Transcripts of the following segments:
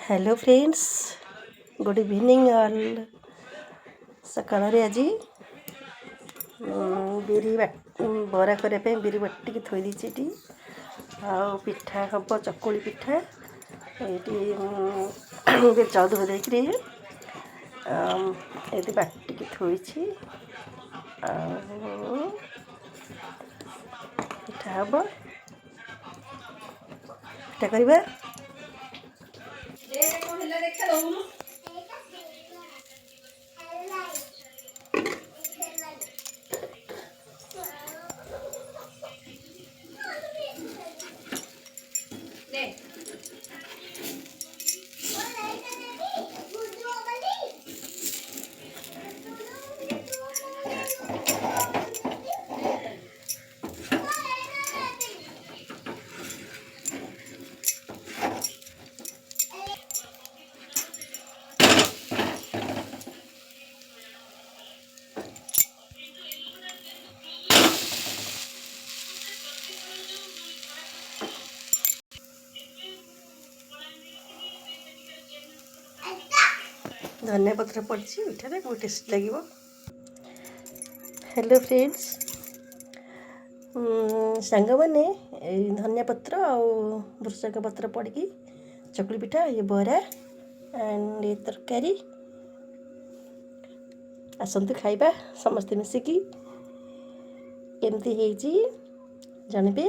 Hello friends, good evening all. सकाल आज बिरी बरा करने बिरी बाटिकी थोड़ी देती पिठा हम चकुली पिठा ये चाउल देकर ये बाटिकी थोड़ी पिठा हम पिठा करवा धनिया पत्र पड़ी इठारे बहुत टेस्ट लगे। हेलो फ्रेंड्स, सांग मैंने धनिया पत्र और भृषंग पत्र पड़ी चकुली पिठा ये बरा एंड ये तरकारी आसतु खाइबा समस्ते मिसिकी केमती जानबे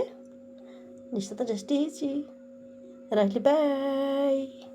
निश्चित टेस्टी रही। बाय।